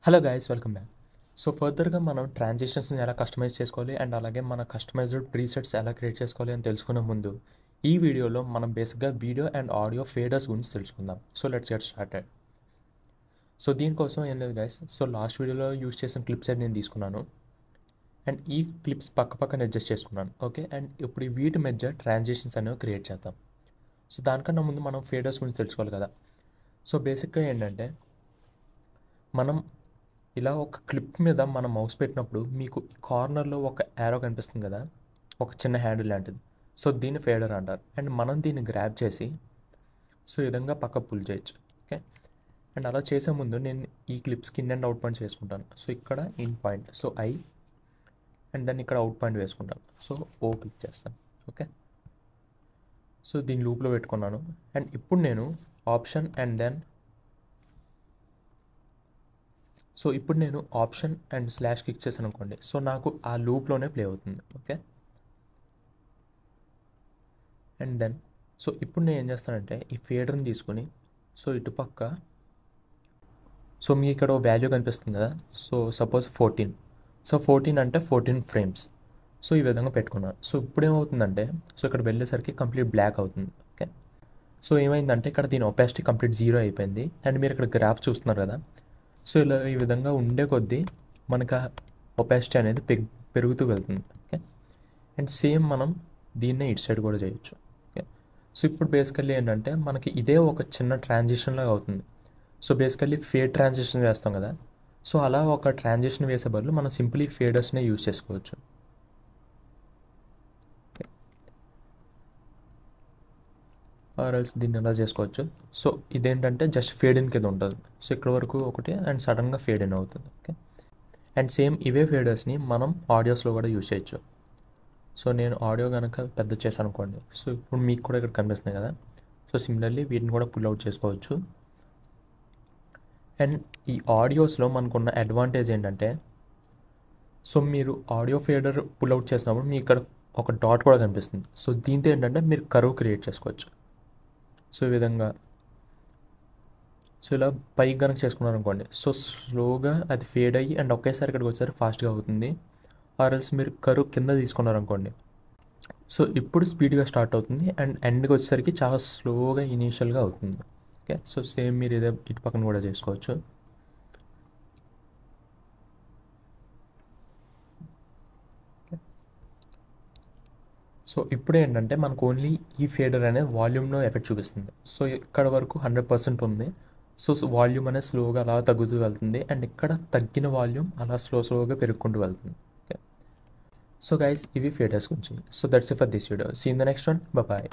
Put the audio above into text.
Hello guys, welcome back. So ఫర్దర్గా మనం ట్రాన్సిషన్స్ని ఎలా కస్టమైజ్ చేసుకోవాలి అండ్ అలాగే మన కస్టమైజ్డ్ ప్రీసెట్స్ ఎలా క్రియేట్ చేసుకోవాలి అని తెలుసుకునే ముందు ఈ వీడియోలో మనం బేసిక్గా వీడియో అండ్ ఆడియో ఫేడర్స్ గురించి తెలుసుకుందాం. So let's get started. So దీనికోసం ఏం లేదు గైస్, సో లాస్ట్ వీడియోలో యూస్ చేసిన క్లిప్స్ అయితే నేను తీసుకున్నాను అండ్ ఈ క్లిప్స్ పక్కన అడ్జస్ట్ చేసుకున్నాను. ఓకే, అండ్ ఇప్పుడు ఈ వీటి మధ్య ట్రాన్సిషన్స్ అనేవి క్రియేట్ చేద్దాం. సో దానికన్నా ముందు మనం ఫేడర్స్ గురించి తెలుసుకోవాలి కదా. సో బేసిక్గా ఏంటంటే మనం ఇలా ఒక క్లిప్ మీద మనం మౌస్ పెట్టినప్పుడు మీకు ఈ కార్నర్లో ఒక యారో కనిపిస్తుంది కదా, ఒక చిన్న హ్యాండిల్ లాంటిది. సో దీన్ని ఫేడర్ అంటారు అండ్ మనం దీన్ని గ్రాబ్ చేసి సో ఈ విధంగా పక్క పుల్ చేయొచ్చు. ఓకే, అండ్ అలా చేసే ముందు నేను ఈ క్లిప్స్కి ఇన్ అండ్ అవుట్ పాయింట్స్ వేసుకుంటాను. సో ఇక్కడ in point, so I, and then ఇక్కడ అవుట్ పాయింట్ వేసుకుంటాను. సో ఓ క్లిక్ చేస్తాను. ఓకే, సో దీన్ని లూప్లో పెట్టుకున్నాను అండ్ ఇప్పుడు నేను option and then option and slash click చేశాను అనుకోండి, సో నాకు ఆ లూప్లోనే ప్లే అవుతుంది. ఓకే, అండ్ దెన్ సో ఇప్పుడు నేను ఏం చేస్తానంటే ఈ ఫేడర్ని తీసుకుని సో ఇటుపక్క సో మీ ఇక్కడ వాల్యూ కనిపిస్తుంది కదా, సో సపోజ్ 14. సో 14 అంటే 14 ఫ్రేమ్స్. సో ఈ విధంగా పెట్టుకున్నాను. సో ఇప్పుడు ఏమవుతుందంటే సో ఇక్కడ వెళ్ళేసరికి కంప్లీట్ బ్లాక్ అవుతుంది. ఓకే, సో ఏమైందంటే ఇక్కడ దీని ఒపాసిటీ కంప్లీట్ 0 అయిపోయింది అండ్ మీరు ఇక్కడ గ్రాఫ్ చూస్తున్నారు కదా. సో ఇలా ఈ విధంగా ఉండే కొద్దీ మనకు ఒపాసిటీ అనేది పెరుగుతూ వెళ్తుంది. ఓకే, అండ్ సేమ్ మనం దీన్నే ఇటు సైడ్ కూడా చేయొచ్చు. ఓకే, సో ఇప్పుడు బేసికల్లీ ఏంటంటే మనకి ఇదే ఒక చిన్న ట్రాన్సిషన్ లాగా అవుతుంది. సో బేసికల్లీ ఫేడ్ ట్రాన్సిషన్ వేస్తాం కదా, సో అలా ఒక ట్రాన్సిషన్ వేసే బదులు మనం సింప్లీ ఫేడర్స్నే యూజ్ చేసుకోవచ్చు. ఆర్ఎల్స్ దీన్ని ఎలా చేసుకోవచ్చు. సో ఇదేంటంటే జస్ట్ ఫేడ్ ఇన్ కింద ఉంటుంది. సో ఇక్కడ వరకు ఒకటి అండ్ సడన్గా ఫేడ్ ఇన్ అవుతుంది. ఓకే, అండ్ సేమ్ ఇవే ఫేడర్స్ని మనం ఆడియోస్లో కూడా యూజ్ చేయొచ్చు. సో నేను ఆడియో కనుక పెద్ద చేశాను అనుకోండి, సో ఇప్పుడు మీకు కూడా ఇక్కడ కనిపిస్తున్నాయి కదా. సో సిమిలర్లీ వీటిని కూడా పుల్ అవుట్ చేసుకోవచ్చు. అండ్ ఈ ఆడియోస్లో మనకున్న అడ్వాంటేజ్ ఏంటంటే సో మీరు ఆడియో ఫేడర్ పుల్ అవుట్ చేసినప్పుడు మీకు ఇక్కడ ఒక డాట్ కూడా కనిపిస్తుంది. సో దీంతో ఏంటంటే మీరు కర్వ్ క్రియేట్ చేసుకోవచ్చు. సో ఈ విధంగా సో ఇలా పైకి కనుక చేసుకున్నారు అనుకోండి, సో స్లోగా అది ఫేడ్ అయ్యి అండ్ ఒకేసారి ఇక్కడికి వచ్చేసరికి ఫాస్ట్గా అవుతుంది. ఆర్ఎల్స్ మీరు కరువు కింద తీసుకున్నారు అనుకోండి, సో ఇప్పుడు స్పీడ్గా స్టార్ట్ అవుతుంది అండ్ ఎండ్కి వచ్చేసరికి చాలా స్లోగా ఇనీషియల్గా అవుతుంది. ఓకే, సో సేమ్ మీరు ఇదే ఇటు పక్కన కూడా చేసుకోవచ్చు. సో ఇప్పుడు ఏంటంటే మనకు ఓన్లీ ఈ ఫేడర్ అనేది వాల్యూమ్లో ఎఫెక్ట్ చూపిస్తుంది. సో ఇక్కడ వరకు 100% ఉంది. సో వాల్యూమ్ అనేది స్లోగా అలా తగ్గుతూ వెళ్తుంది అండ్ ఇక్కడ తగ్గిన వాల్యూమ్ అలా స్లోగా పెరుగుకుంటూ వెళ్తుంది. ఓకే, సో గైస్ ఇవి ఫేడర్స్ గురించి. So that's it for this video. See in the next one. Bye.